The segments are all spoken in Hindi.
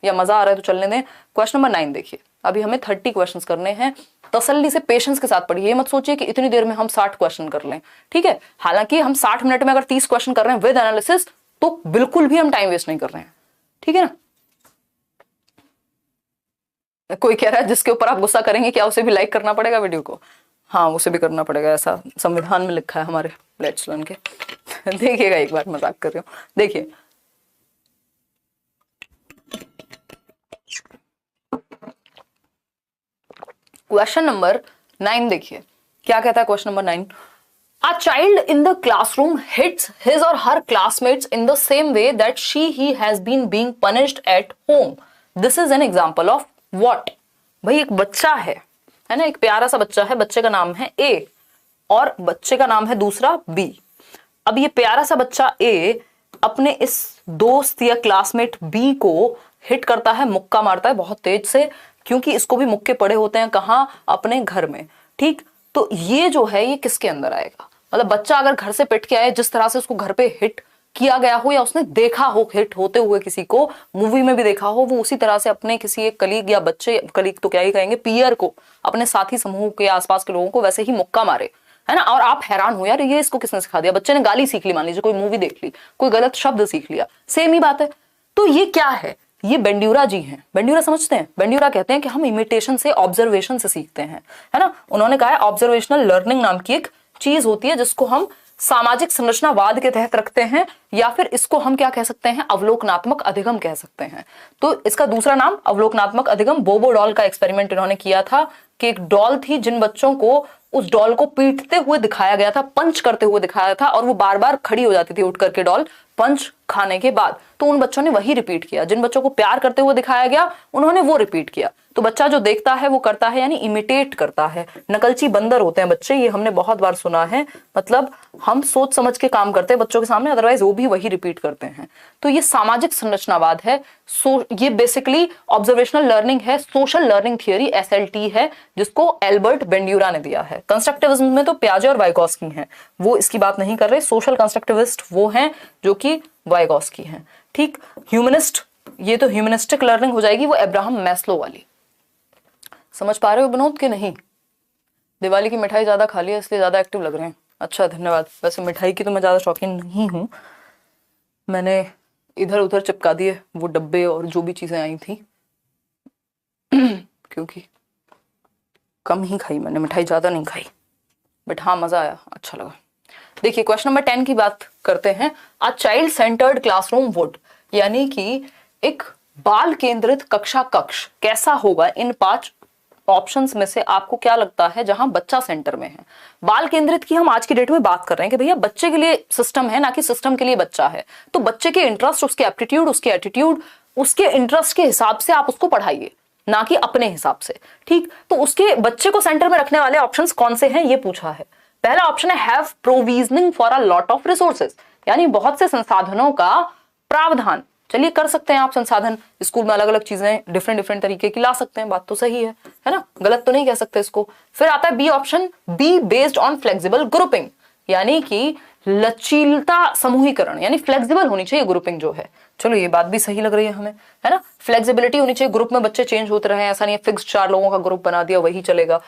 या मजा आ रहा है तो चलने दें। क्वेश्चन नंबर 9 देखिए, अभी हमें 30 क्वेश्चंस करने हैं, तसल्ली से पेशेंस के साथ पढ़िए। ये मत सोचिए कि इतनी देर में हम 60 क्वेश्चन कर लें, ठीक है। हालांकि हम 60 मिनट में अगर 30 क्वेश्चन कर रहे हैं विद एनालिसिस तो बिल्कुल भी हम टाइम वेस्ट नहीं कर रहे हैं, ठीक है ना। कोई कह रहा है जिसके ऊपर आप गुस्सा करेंगे क्या उसे भी लाइक करना पड़ेगा वीडियो को? हाँ, उसे भी करना पड़ेगा, ऐसा संविधान में लिखा है हमारे लेट्स लर्न के। देखिएगा, एक बार मजाक कर रही हूँ। देखिए क्वेश्चन नंबर 9 देखिए क्या कहता है। Question number 9, A child in the classroom hits his or her classmates in the same way that he has been being punished at home. This is an example of what? भाई एक बच्चा है ना, एक प्यारा सा बच्चा है, बच्चे का नाम है A और बच्चे का नाम है दूसरा B। अब ये प्यारा सा बच्चा A अपने इस दोस्त या क्लासमेट B को हिट करता है, मुक्का मारता है बहुत तेज से, क्योंकि इसको भी मुक्के पड़े होते हैं कहाँ, अपने घर में, ठीक। तो ये जो है ये किसके अंदर आएगा? मतलब बच्चा अगर घर से पिट के आए, जिस तरह से उसको घर पे हिट किया गया हो या उसने देखा हो हिट होते हुए, किसी को मूवी में भी देखा हो, वो उसी तरह से अपने किसी एक कलीग या बच्चे, कलीग तो क्या ही कहेंगे, पीयर को, अपने साथी समूह के आसपास के लोगों को वैसे ही मुक्का मारे, है ना। और आप हैरान हो यार ये इसको किसने सिखा दिया? बच्चे ने गाली सीख ली, मान लीजिए कोई मूवी देख ली, कोई गलत शब्द सीख लिया, सेम ही बात है। तो ये क्या है? ये बेंड्यूरा जी हैं। बेंड्यूरा समझते हैं? बेंड्यूरा कहते हैं कि हम इमिटेशन से, ऑब्जर्वेशन से सीखते हैं, है ना। उन्होंने कहा है ऑब्जर्वेशनल लर्निंग नाम की एक चीज होती है जिसको हम सामाजिक संरचनावाद के तहत रखते हैं, या फिर इसको हम क्या कह सकते हैं, अवलोकनात्मक अधिगम कह सकते हैं। तो इसका दूसरा नाम अवलोकनात्मक अधिगम। बोबो डॉल का एक्सपेरिमेंट इन्होंने किया था कि एक डॉल थी, जिन बच्चों को उस डॉल को पीटते हुए दिखाया गया था, पंच करते हुए दिखाया था, और वो बार बार खड़ी हो जाती थी उठ करके डॉल पंच खाने के बाद, तो उन बच्चों ने वही रिपीट किया। जिन बच्चों को प्यार करते हुए दिखाया गया उन्होंने वो रिपीट किया। तो बच्चा जो देखता है वो करता है, यानी इमिटेट करता है। नकलची बंदर होते हैं बच्चे, ये हमने बहुत बार सुना है। मतलब हम सोच समझ के काम करते हैं बच्चों के सामने, अदरवाइज वो भी वही रिपीट करते हैं। तो ये सामाजिक संरचनावाद है। ये बेसिकली ऑब्जर्वेशनल लर्निंग है, सोशल लर्निंग थियरी SLT है, जिसको एल्बर्ट बेंड्यूरा ने दिया है। कंस्ट्रक्टिविज्म में तो पियाजे और वाइगोस्की हैं, वो इसकी बात नहीं कर रहे। सोशल कंस्ट्रक्टिविस्ट वो हैं जो कि वाइगोस्की हैं, ठीक। ह्यूमनिस्ट, ये तो ह्यूमनिस्टिक लर्निंग हो जाएगी, वो अब्राहम मैस्लो वाली। समझ पा रहे हो विनोद के नहीं? दिवाली की मिठाई ज्यादा खा लिया इसलिए ज्यादा एक्टिव लग रहे हैं। अच्छा, धन्यवाद। वैसे मिठाई की तो मैं ज्यादा शौकीन नहीं हूं, मैंने इधर उधर चिपका दिए वो डब्बे और जो भी चीजें आई थी क्योंकि कम ही खाई मैंने, मिठाई ज्यादा नहीं खाई, बट हाँ मजा आया, अच्छा लगा। देखिए क्वेश्चन नंबर 10 की बात करते हैं। A child centred classroom would, यानी कि एक बाल केंद्रित कक्षा कक्ष कैसा होगा? इन 5 ऑप्शंस में से आपको क्या लगता है जहां बच्चा सेंटर में है? बाल केंद्रित की हम आज की डेट में बात कर रहे हैं कि भैया बच्चे के लिए सिस्टम है, ना कि सिस्टम के लिए बच्चा है। तो बच्चे के इंटरेस्ट, उसके एप्टीट्यूड, उसके एटीट्यूड, उसके इंटरेस्ट के हिसाब से आप उसको पढ़ाइए, ना कि अपने हिसाब से, ठीक। तो उसके बच्चे को सेंटर में रखने वाले ऑप्शंस कौन से हैं ये पूछा है। पहला ऑप्शन है have provisioning for a lot of resources, यानी बहुत से संसाधनों का प्रावधान। चलिए कर सकते हैं आप संसाधन, स्कूल में अलग अलग चीजें डिफरेंट तरीके की ला सकते हैं, बात तो सही है ना, गलत तो नहीं कह सकते इसको। फिर आता है B option, B based on flexible grouping, यानी कि लचीलता समूहीकरण, यानी फ्लेक्सिबल होनी चाहिए ग्रुपिंग जो है। चलो ये बात भी सही लग रही है हमें, है ना। फ्लेक्सिबिलिटी होनी चाहिए, ग्रुप में बच्चे चेंज होते रहे, ऐसा नहीं है फिक्स 4 लोगों का ग्रुप बना दिया वही चलेगा।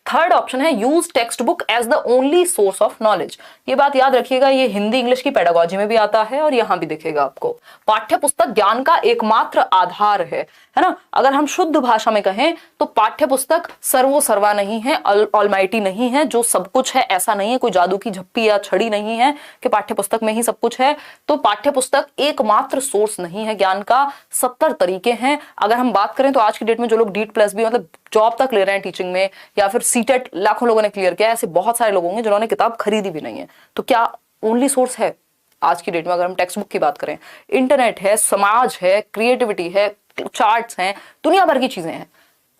थर्ड ऑप्शन है use textbook as the only source of knowledge. ये बात याद रखिएगा, ये हिंदी इंग्लिश की पेडागोजी में भी आता है और यहां भी दिखेगा आपको। पाठ्य पुस्तक ज्ञान का एकमात्र आधार है ना। अगर हम शुद्ध भाषा में कहें तो पाठ्य पुस्तक सर्वो सर्वा नहीं है, ऑलमाइटी नहीं है, जो सब कुछ है ऐसा नहीं है, कोई जादू की झप्पी या छड़ी नहीं है कि पाठ्य पुस्तक में ही सब कुछ है। तो पाठ्य पुस्तक एकमात्र सोर्स नहीं है ज्ञान का, 70 तरीके हैं। अगर हम बात करें तो आज की डेट में जो लोग DEET+ भी मतलब जॉब तक ले रहे हैं टीचिंग में, या फिर CTET लाखों लोगों ने क्लियर किया है, ऐसे बहुत सारे लोग होंगे जिन्होंने किताब खरीदी भी नहीं है। तो क्या ओनली सोर्स है आज की डेट में? अगर हम टेक्स्ट बुक की बात करें, इंटरनेट है, समाज है, क्रिएटिविटी है, चार्ट्स हैं, दुनिया भर की चीजें हैं।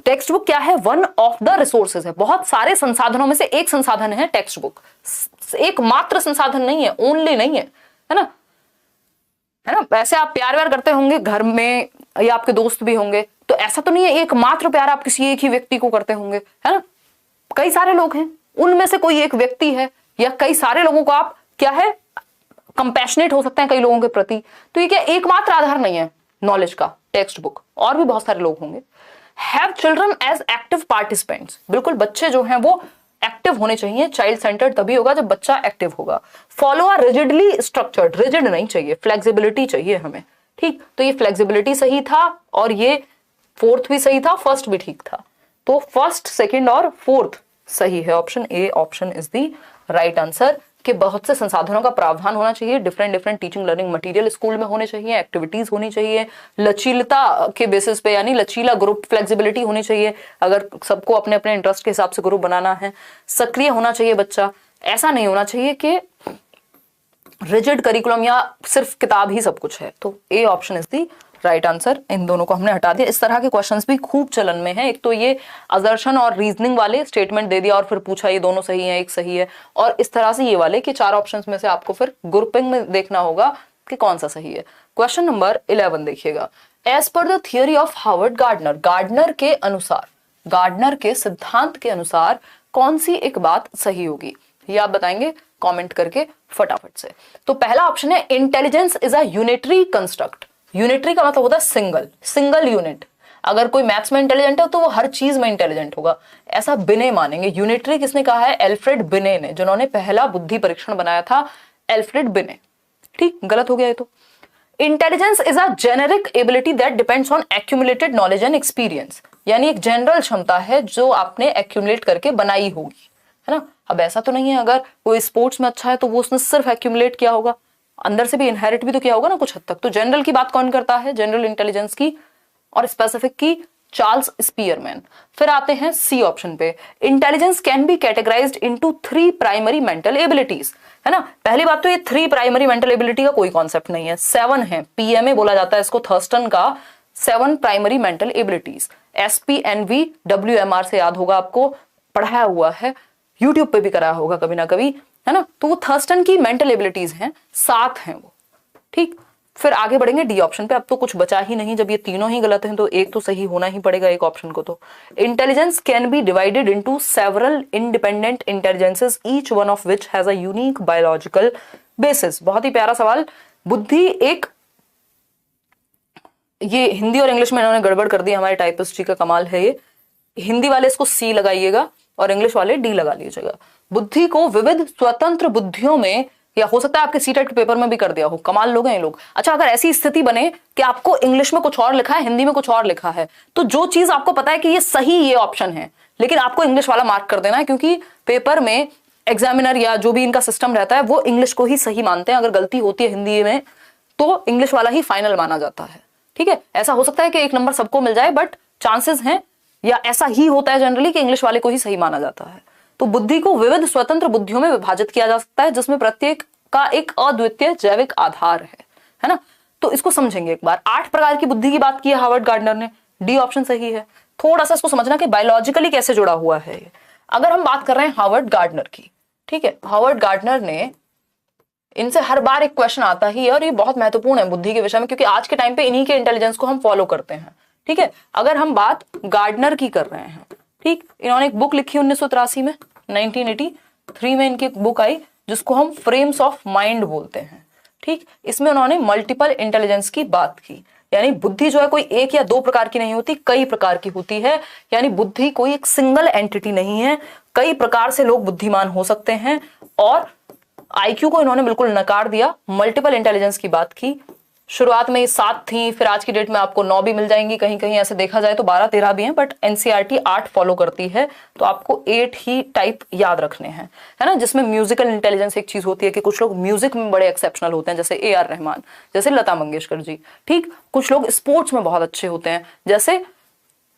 टेक्स्ट बुक क्या है? वन ऑफ द रिसोर्सेज है, बहुत सारे संसाधनों में से एक संसाधन है टेक्स्ट बुक, एकमात्र संसाधन नहीं है, ओनली नहीं है ना। वैसे आप प्यार व्यार करते होंगे घर में, या आपके दोस्त भी होंगे, तो ऐसा तो नहीं है एकमात्र प्यार आप किसी एक ही व्यक्ति को करते होंगे, है ना। कई सारे लोग हैं, उनमें से कोई एक व्यक्ति है, या कई सारे लोगों को आप क्या है कंपैशनेट हो सकते हैं कई लोगों के प्रति। तो ये क्या एकमात्र आधार नहीं है, नॉलेज का टेक्स्ट बुक, और भी बहुत सारे लोग होंगे। Have children as active participants, बिल्कुल बच्चे जो हैं वो एक्टिव होने चाहिए। चाइल्ड सेंटर्ड तभी होगा जब बच्चा एक्टिव होगा। Follow are rigidly structured, rigid नहीं चाहिए, फ्लेक्सिबिलिटी चाहिए हमें, ठीक। तो ये फ्लेक्सिबिलिटी सही था और ये फोर्थ भी सही था, फर्स्ट भी ठीक था। तो फर्स्ट, सेकंड और फोर्थ सही है। Option A, option is the right answer कि बहुत से संसाधनों का प्रावधान होना चाहिए, different teaching learning material school में होने चाहिए, एक्टिविटीज होनी चाहिए, लचीलता के बेसिस पे यानी लचीला ग्रुप, फ्लेक्सिबिलिटी होनी चाहिए अगर सबको अपने अपने इंटरेस्ट के हिसाब से ग्रुप बनाना है, सक्रिय होना चाहिए बच्चा, ऐसा नहीं होना चाहिए कि रिजिड करिकुलम या सिर्फ किताब ही सब कुछ है। तो A option is the right answer. इन दोनों को हमने हटा दिया। इस तरह के क्वेश्चंस भी खूब चलन में है। एक तो ये असर्शन और रीजनिंग वाले स्टेटमेंट दे दिया और फिर पूछा ये दोनों सही है, एक सही है, और इस तरह से ये वाले कि 4 ऑप्शंस में से आपको फिर ग्रुपिंग में देखना होगा कि कौन सा सही है। क्वेश्चन नंबर 11 देखिएगा। As per the theory of Howard Gardner, Gardner के अनुसार, गार्डनर के सिद्धांत के अनुसार कौन सी एक बात सही होगी, ये आप बताएंगे कमेंट करके फटाफट से। तो पहला ऑप्शन है intelligence is a unitary construct. Unitary का मतलब होता है सिंगल, सिंगल यूनिट। अगर कोई मैथ्स में इंटेलिजेंट है तो वो हर चीज में इंटेलिजेंट होगा, ऐसा बिने मानेंगे। यूनिटरी किसने कहा है? एल्फ्रेड बिने ने, जिन्होंने पहला बुद्धि परीक्षण बनाया था, एल्फ्रेड बिने। ठीक, गलत हो गया ये तो। Intelligence is a generic ability that depends on accumulated knowledge and experience, यानी एक जनरल क्षमता है जो आपने एक्यूमुलेट करके बनाई होगी, है ना। अब ऐसा तो नहीं है अगर कोई स्पोर्ट्स में अच्छा है तो वो उसने सिर्फ एक्यूमुलेट किया होगा, अंदर से भी इनहेरिट भी तो किया होगा ना कुछ हद तक। तो जनरल की बात कौन करता है? जनरल इंटेलिजेंस की और स्पेसिफिक की चार्ल्स स्पीयरमैन। फिर आते हैं सी ऑप्शन पे। Intelligence can be categorised into 3 primary mental abilities, है ना। पहली बात तो ये 3 प्राइमरी मेंटल एबिलिटी का कोई कॉन्सेप्ट नहीं है, 7 है। पीएमए बोला जाता है इसको, थर्स्टन का 7 प्राइमरी मेंटल एबिलिटीज। एसपीएनवी डब्ल्यूएमआर से याद होगा आपको, पढ़ाया हुआ है, यूट्यूब पे भी कराया होगा कभी ना कभी, है ना। तो वो थर्स्टन की मेंटल एबिलिटीज हैं, 7 हैं वो, ठीक। फिर आगे बढ़ेंगे डी ऑप्शन पे। अब तो कुछ बचा ही नहीं, जब ये तीनों ही गलत हैं तो एक तो सही होना ही पड़ेगा एक ऑप्शन को। तो intelligence can be divided into several independent intelligences, each one of which has a unique biological basis. बहुत ही प्यारा सवाल। बुद्धि एक, ये हिंदी और इंग्लिश में इन्होंने गड़बड़ कर दी, हमारे टाइपिस्ट जी का कमाल है ये। हिंदी वाले इसको सी लगाइएगा और इंग्लिश वाले डी लगा लीजिएगा। बुद्धि को विविध स्वतंत्र बुद्धियों में, या हो सकता है आपके सीटेट के पेपर में भी कर दिया हो, कमाल लोग हैं ये लोग। अच्छा, अगर ऐसी स्थिति बने कि आपको इंग्लिश में कुछ और लिखा है, हिंदी में कुछ और लिखा है, तो जो चीज आपको पता है कि ये सही ये ऑप्शन है, लेकिन आपको इंग्लिश वाला मार्क कर देना है, क्योंकि पेपर में एग्जामिनर या जो भी इनका सिस्टम रहता है वो इंग्लिश को ही सही मानते हैं। अगर गलती होती है हिंदी में तो इंग्लिश वाला ही फाइनल माना जाता है, ठीक है। ऐसा हो सकता है कि 1 नंबर सबको मिल जाए, बट चांसेस हैं, या ऐसा ही होता है जनरली कि इंग्लिश वाले को ही सही माना जाता है। तो बुद्धि को विविध स्वतंत्र बुद्धियों में विभाजित किया जा सकता है, जिसमें प्रत्येक का एक अद्वितीय जैविक आधार है ना। तो इसको समझेंगे एक बार। 8 प्रकार की बुद्धि की बात की है हार्वर्ड गार्डनर ने, डी ऑप्शन सही है। थोड़ा सा इसको समझना कि बायोलॉजिकली कैसे जुड़ा हुआ है ये। अगर हम बात कर रहे हैं हार्वर्ड गार्डनर की, ठीक है, हार्वर्ड गार्डनर ने, इनसे हर बार एक क्वेश्चन आता ही है और ये बहुत महत्वपूर्ण है बुद्धि के विषय में, क्योंकि आज के टाइम पे इन्हीं के इंटेलिजेंस को हम फॉलो करते हैं, ठीक है। अगर हम बात गार्डनर की कर रहे हैं, ठीक, इन्होंने एक बुक लिखी 1983 में, 1983 में इनकी एक बुक आई जिसको हम फ्रेम्स ऑफ माइंड बोलते हैं, ठीक। इसमें उन्होंने मल्टीपल इंटेलिजेंस की बात की, यानी बुद्धि जो है कोई 1 या 2 प्रकार की नहीं होती, कई प्रकार की होती है। यानी बुद्धि कोई एक सिंगल एंटिटी नहीं है, कई प्रकार से लोग बुद्धिमान हो सकते हैं। और आईक्यू को इन्होंने बिल्कुल नकार दिया, मल्टीपल इंटेलिजेंस की बात की। शुरुआत में 7 थी, फिर आज की डेट में आपको 9 भी मिल जाएंगी, कहीं कहीं ऐसे देखा जाए तो 12-13 भी हैं, बट एनसीईआरटी 8 फॉलो करती है, तो आपको 8 ही टाइप याद रखने हैं, है ना। जिसमें म्यूजिकल इंटेलिजेंस एक चीज होती है कि कुछ लोग म्यूजिक में बड़े एक्सेप्शनल होते हैं, जैसे AR रहमान, जैसे लता मंगेशकर जी, ठीक। कुछ लोग स्पोर्ट्स में बहुत अच्छे होते हैं, जैसे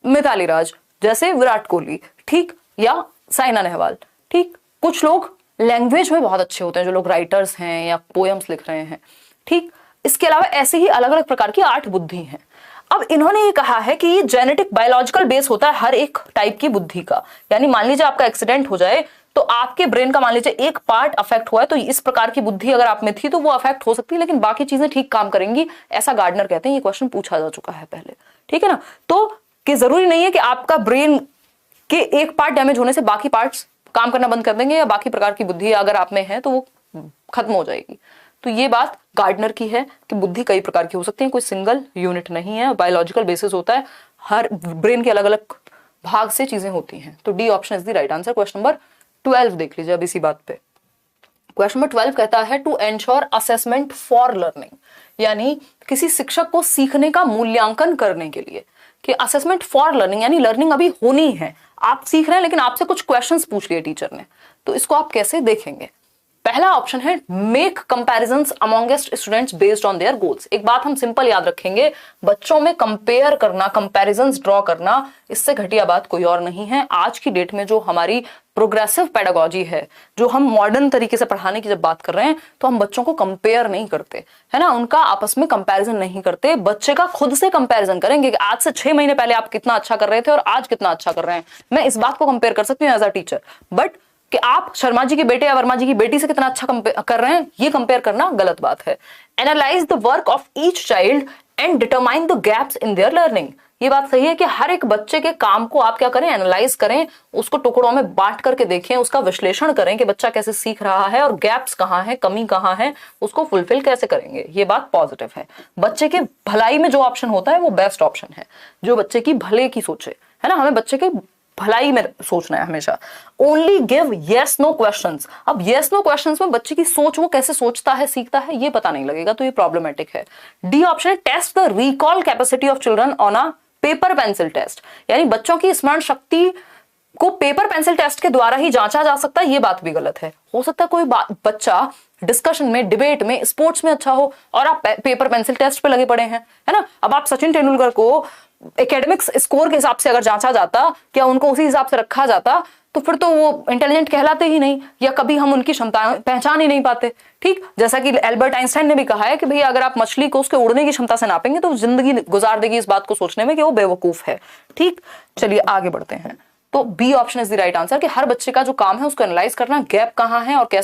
मिताली राज, जैसे विराट कोहली, ठीक, या साइना नेहवाल, ठीक। कुछ लोग लैंग्वेज में बहुत अच्छे होते हैं, जो लोग राइटर्स हैं या पोएम्स लिख रहे हैं, ठीक। इसके अलावा ऐसे ही अलग अलग प्रकार की 8 बुद्धि हैं। अब इन्होंने ये कहा है कि ये जेनेटिक बायोलॉजिकल बेस होता है हर एक टाइप की बुद्धि का। यानी मान लीजिए आपका एक्सीडेंट हो जाए तो आपके ब्रेन का मान लीजिए एक पार्ट अफेक्ट हुआ है, तो इस प्रकार की बुद्धि अगर आप में थी तो वो अफेक्ट हो सकती है, लेकिन बाकी चीजें ठीक काम करेंगी, ऐसा गार्डनर कहते हैं। ये क्वेश्चन पूछा जा चुका है पहले, ठीक है ना। तो कि जरूरी नहीं है कि आपका ब्रेन के एक पार्ट डैमेज होने से बाकी पार्ट्स काम करना बंद कर देंगे, या बाकी प्रकार की बुद्धि अगर आप में है तो वो खत्म हो जाएगी। तो ये बात गार्डनर की है कि बुद्धि कई प्रकार की हो सकती है, कोई सिंगल यूनिट नहीं है, बायोलॉजिकल बेसिस होता है, हर ब्रेन के अलग अलग भाग से चीजें होती हैं। तो D option is the right answer. Question number 12 देख लीजिए अब इसी बात पे। क्वेश्चन नंबर 12 कहता है to ensure assessment for learning, यानी किसी शिक्षक को सीखने का मूल्यांकन करने के लिए, कि असेसमेंट फॉर लर्निंग यानी लर्निंग अभी होनी है, आप सीख रहे हैं लेकिन आपसे कुछ क्वेश्चंस पूछ लिए टीचर ने, तो इसको आप कैसे देखेंगे। पहला ऑप्शन है make comparisons amongst students based on their goals. एक बात हम सिंपल याद रखेंगे, बच्चों में कंपेयर करना, कंपैरिजंस ड्रॉ करना, इससे घटिया बात कोई और नहीं है। आज की डेट में जो हमारी प्रोग्रेसिव पेडागोजी है, जो हम मॉडर्न तरीके से पढ़ाने की जब बात कर रहे हैं, तो हम बच्चों को कंपेयर नहीं करते, है ना, उनका आपस में कंपैरिजन नहीं करते, बच्चे का खुद से कंपैरिजन करेंगे कि आज से 6 महीने पहले आप कितना अच्छा कर रहे थे और आज कितना अच्छा कर रहे हैं। मैं इस बात को कंपेयर कर सकती हूँ एज अ टीचर, बट कि आप शर्मा जी के बेटे या वर्मा जी की बेटी से कितना अच्छा कर रहे हैं, ये कंपेयर करना गलत बात है। Analyse the work of each child and determine the gaps in their learning. ये बात सही है कि हर एक बच्चे के काम को आप क्या करें, एनालाइज करें, उसको टुकड़ों में बांट करके देखें, उसका विश्लेषण करें कि बच्चा कैसे सीख रहा है और गैप्स कहाँ है, कमी कहाँ है, उसको फुलफिल कैसे करेंगे। ये बात पॉजिटिव है। बच्चे के भलाई में जो ऑप्शन होता है वो बेस्ट ऑप्शन है, जो बच्चे की भले की सोचे, है ना, हमें बच्चे के भलाई में सोचना है हमेशा। Only give yes no questions. अब येस नो क्वेश्चंस में बच्चे की सोच, वो कैसे सोचता है, सीखता है, ये पता नहीं लगेगा, तो ये प्रॉब्लमेटिक है। डी ऑप्शन है test the recall capacity of children on a paper pencil test, यानी बच्चों की स्मरण शक्ति को पेपर पेंसिल टेस्ट के द्वारा ही जांचा जा सकता है, ये बात भी गलत है। हो सकता है कोई बच्चा डिस्कशन में, डिबेट में, स्पोर्ट्स में अच्छा हो और आप पेपर पेंसिल टेस्ट पे लगे पड़े हैं, है ना। अब आप सचिन तेंदुलकर को एकेडमिक्स स्कोर के हिसाब से अगर जांचा जाता, क्या उनको उसी हिसाब से रखा जाता, तो फिर तो वो इंटेलिजेंट कहलाते ही नहीं, या कभी हम उनकी क्षमताएं पहचान ही नहीं पाते। ठीक, जैसा कि एल्बर्ट आइंस्टाइन ने भी कहा है कि भैया अगर आप मछली को उसके उड़ने की क्षमता से नापेंगे तो जिंदगी गुजार देगी इस बात को सोचने में कि वो बेवकूफ है। ठीक, चलिए आगे बढ़ते हैं। तो B option is the right answer कि हर बच्चे का जो काम है उसको एनालाइज करना, गैप कहाँ है और कैसे